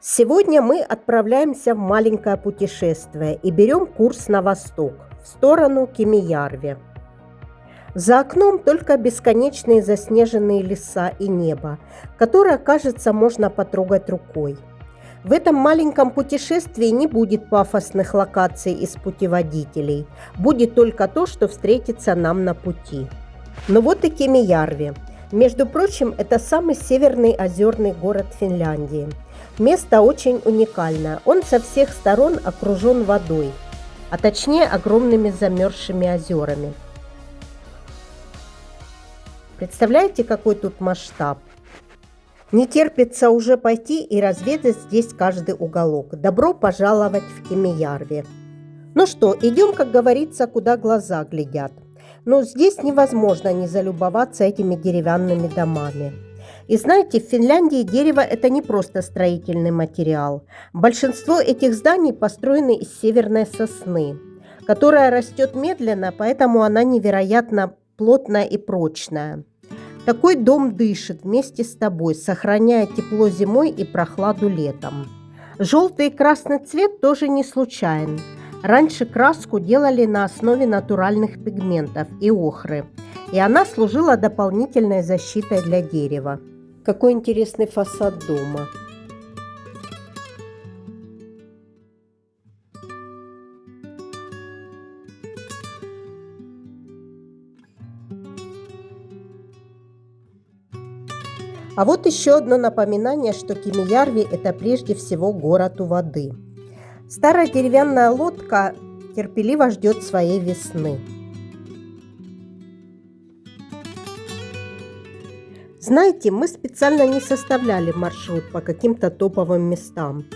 Сегодня мы отправляемся в маленькое путешествие и берем курс на восток, в сторону Кемиярви. За окном только бесконечные заснеженные леса и небо, которое, кажется, можно потрогать рукой. В этом маленьком путешествии не будет пафосных локаций из путеводителей, будет только то, что встретится нам на пути. Но вот и Кемиярви. Между прочим, это самый северный озерный город Финляндии. Место очень уникальное. Он со всех сторон окружен водой, а точнее огромными замерзшими озерами. Представляете, какой тут масштаб? Не терпится уже пойти и разведать здесь каждый уголок. Добро пожаловать в Кемиярви. Ну что, идем, как говорится, куда глаза глядят. Но здесь невозможно не залюбоваться этими деревянными домами. И знаете, в Финляндии дерево – это не просто строительный материал. Большинство этих зданий построены из северной сосны, которая растет медленно, поэтому она невероятно плотная и прочная. Такой дом дышит вместе с тобой, сохраняя тепло зимой и прохладу летом. Желтый и красный цвет тоже не случайен. Раньше краску делали на основе натуральных пигментов и охры, и она служила дополнительной защитой для дерева. Какой интересный фасад дома. А вот еще одно напоминание, что Кемиярви – это прежде всего город у воды. Старая деревянная лодка терпеливо ждет своей весны. Знаете, мы специально не составляли маршрут по каким-то топовым местам.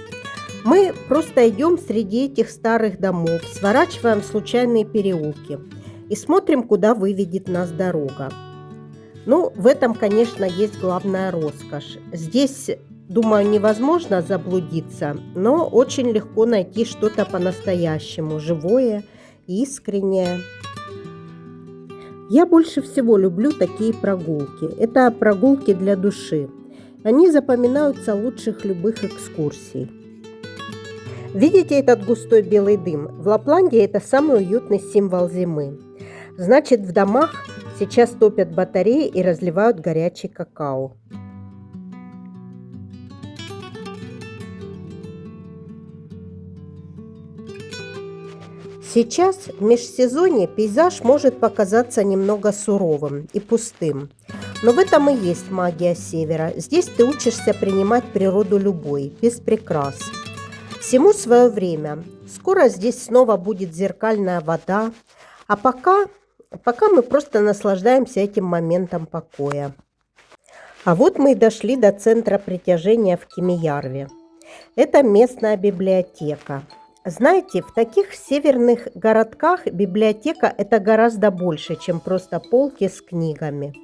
Мы просто идем среди этих старых домов, сворачиваем в случайные переулки и смотрим, куда выведет нас дорога. Ну, в этом, конечно, есть главная роскошь. Здесь, думаю, невозможно заблудиться, но очень легко найти что-то по-настоящему живое и искреннее. Я больше всего люблю такие прогулки. Это прогулки для души. Они запоминаются лучше любых экскурсий. Видите этот густой белый дым? В Лапландии это самый уютный символ зимы. Значит, в домах сейчас топят батареи и разливают горячий какао. Сейчас в межсезонье пейзаж может показаться немного суровым и пустым. Но в этом и есть магия севера. Здесь ты учишься принимать природу любой, без прикрас. Всему свое время. Скоро здесь снова будет зеркальная вода. А пока мы просто наслаждаемся этим моментом покоя. А вот мы и дошли до центра притяжения в Кемиярви. Это местная библиотека. Знаете, в таких северных городках библиотека – это гораздо больше, чем просто полки с книгами.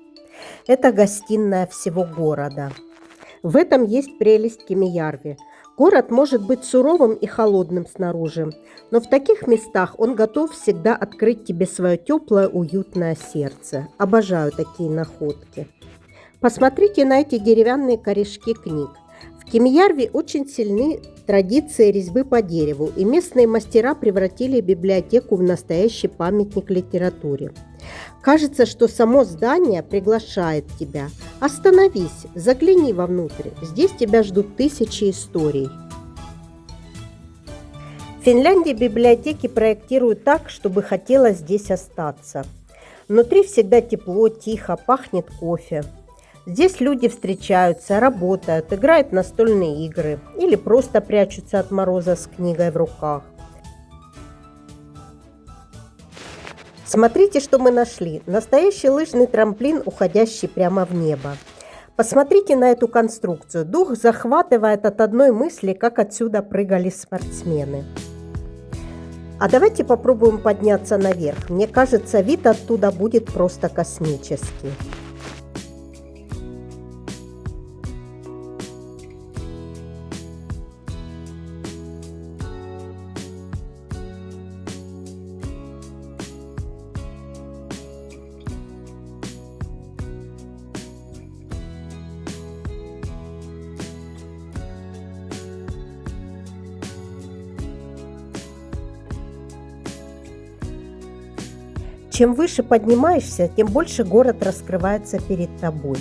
Это гостиная всего города. В этом есть прелесть Кемиярви. Город может быть суровым и холодным снаружи, но в таких местах он готов всегда открыть тебе свое теплое, уютное сердце. Обожаю такие находки. Посмотрите на эти деревянные корешки книг. В Кемиярви очень сильны традиции резьбы по дереву, и местные мастера превратили библиотеку в настоящий памятник литературе. Кажется, что само здание приглашает тебя. Остановись, загляни вовнутрь. Здесь тебя ждут тысячи историй. В Финляндии библиотеки проектируют так, чтобы хотелось здесь остаться. Внутри всегда тепло, тихо, пахнет кофе. Здесь люди встречаются, работают, играют в настольные игры или просто прячутся от мороза с книгой в руках. Смотрите, что мы нашли. Настоящий лыжный трамплин, уходящий прямо в небо. Посмотрите на эту конструкцию. Дух захватывает от одной мысли, как отсюда прыгали спортсмены. А давайте попробуем подняться наверх. Мне кажется, вид оттуда будет просто космический. Чем выше поднимаешься, тем больше город раскрывается перед тобой.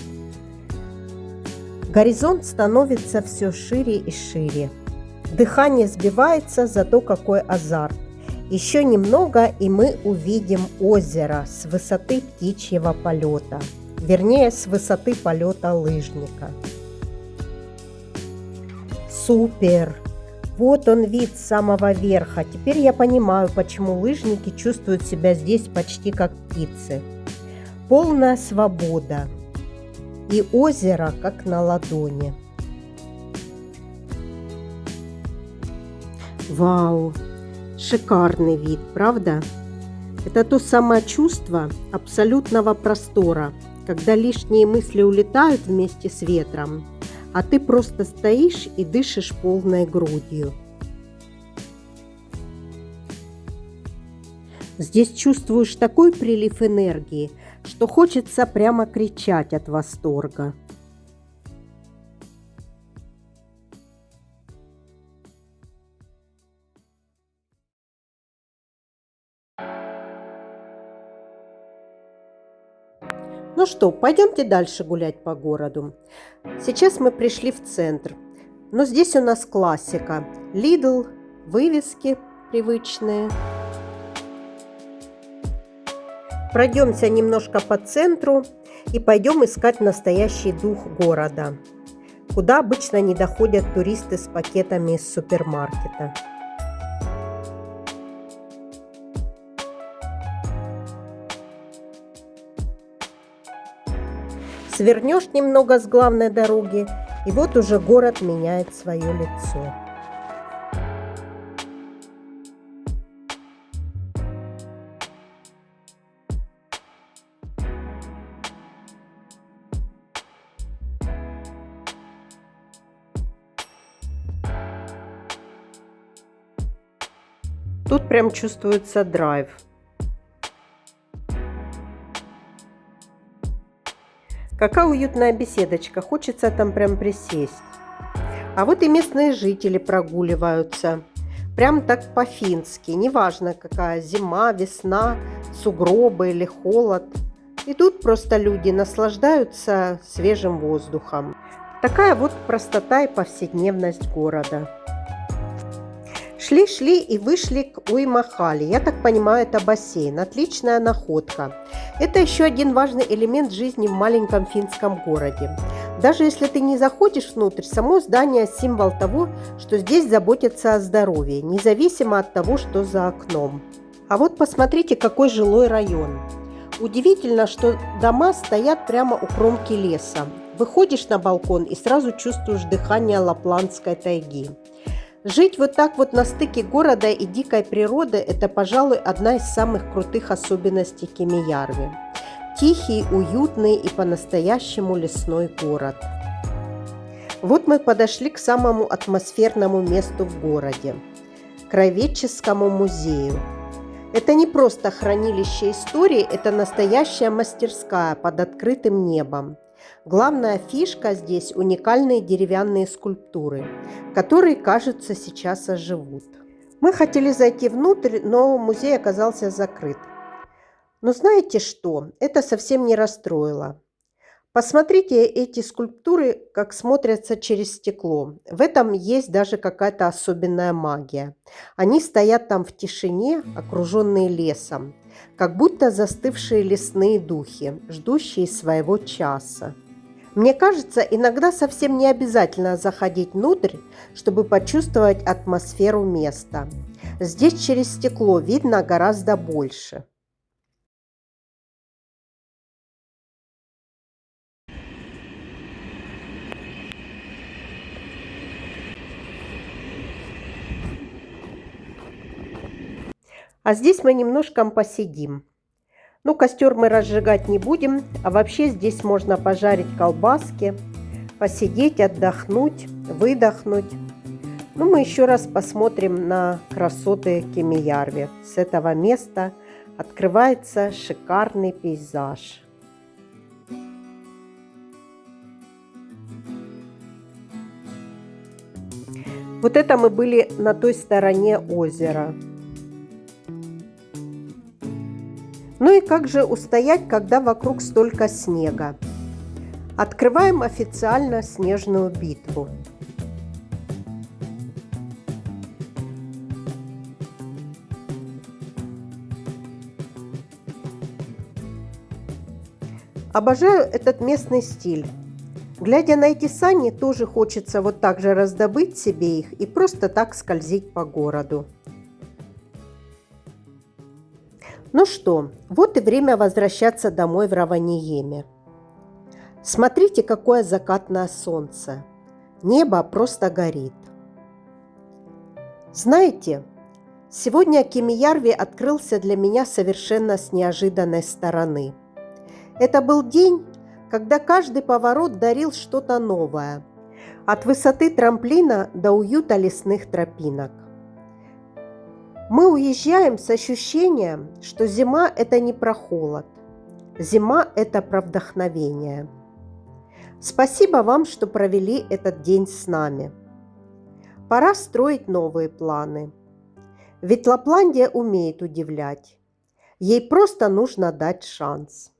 Горизонт становится все шире и шире. Дыхание сбивается, зато какой азарт. Еще немного, и мы увидим озеро с высоты птичьего полета. Вернее, с высоты полета лыжника. Супер! Вот он вид с самого верха. Теперь я понимаю, почему лыжники чувствуют себя здесь почти как птицы. Полная свобода. И озеро как на ладони. Вау! Шикарный вид, правда? Это то самое чувство абсолютного простора, когда лишние мысли улетают вместе с ветром, а ты просто стоишь и дышишь полной грудью. Здесь чувствуешь такой прилив энергии, что хочется прямо кричать от восторга. Ну что, пойдемте дальше гулять по городу. Сейчас мы пришли в центр, но здесь у нас классика. Lidl, вывески привычные. Пройдемся немножко по центру и пойдем искать настоящий дух города, куда обычно не доходят туристы с пакетами из супермаркета. Свернешь немного с главной дороги, и вот уже город меняет свое лицо. Тут прям чувствуется драйв. Какая уютная беседочка, хочется там прям присесть. А вот и местные жители прогуливаются. Прям так по-фински, неважно какая зима, весна, сугробы или холод. Идут просто люди, наслаждаются свежим воздухом. Такая вот простота и повседневность города. Шли и вышли к Уимахали. Я так понимаю, это бассейн. Отличная находка. Это еще один важный элемент жизни в маленьком финском городе. Даже если ты не заходишь внутрь, само здание – символ того, что здесь заботятся о здоровье, независимо от того, что за окном. А вот посмотрите, какой жилой район. Удивительно, что дома стоят прямо у кромки леса. Выходишь на балкон и сразу чувствуешь дыхание лапландской тайги. Жить вот так вот на стыке города и дикой природы – это, пожалуй, одна из самых крутых особенностей Кемijärvi. Тихий, уютный и по-настоящему лесной город. Вот мы подошли к самому атмосферному месту в городе – Краеведческому музею. Это не просто хранилище истории, это настоящая мастерская под открытым небом. Главная фишка здесь – уникальные деревянные скульптуры, которые, кажется, сейчас оживут. Мы хотели зайти внутрь, но музей оказался закрыт. Но знаете что? Это совсем не расстроило. Посмотрите эти скульптуры, как смотрятся через стекло. В этом есть даже какая-то особенная магия. Они стоят там в тишине, окруженные лесом, как будто застывшие лесные духи, ждущие своего часа. Мне кажется, иногда совсем не обязательно заходить внутрь, чтобы почувствовать атмосферу места. Здесь через стекло видно гораздо больше. А здесь мы немножко посидим. Ну, костер мы разжигать не будем, а вообще здесь можно пожарить колбаски, посидеть, отдохнуть, выдохнуть. Ну, мы еще раз посмотрим на красоты Кемijärvi. С этого места открывается шикарный пейзаж. Вот это мы были на той стороне озера. Ну и как же устоять, когда вокруг столько снега? Открываем официально снежную битву. Обожаю этот местный стиль. Глядя на эти сани, тоже хочется вот так же раздобыть себе их и просто так скользить по городу. Ну что, вот и время возвращаться домой в Раваньеме. Смотрите, какое закатное солнце. Небо просто горит. Знаете, сегодня Кемиярви открылся для меня совершенно с неожиданной стороны. Это был день, когда каждый поворот дарил что-то новое. От высоты трамплина до уюта лесных тропинок. Мы уезжаем с ощущением, что зима – это не про холод. Зима – это про вдохновение. Спасибо вам, что провели этот день с нами. Пора строить новые планы. Ведь Лапландия умеет удивлять. Ей просто нужно дать шанс.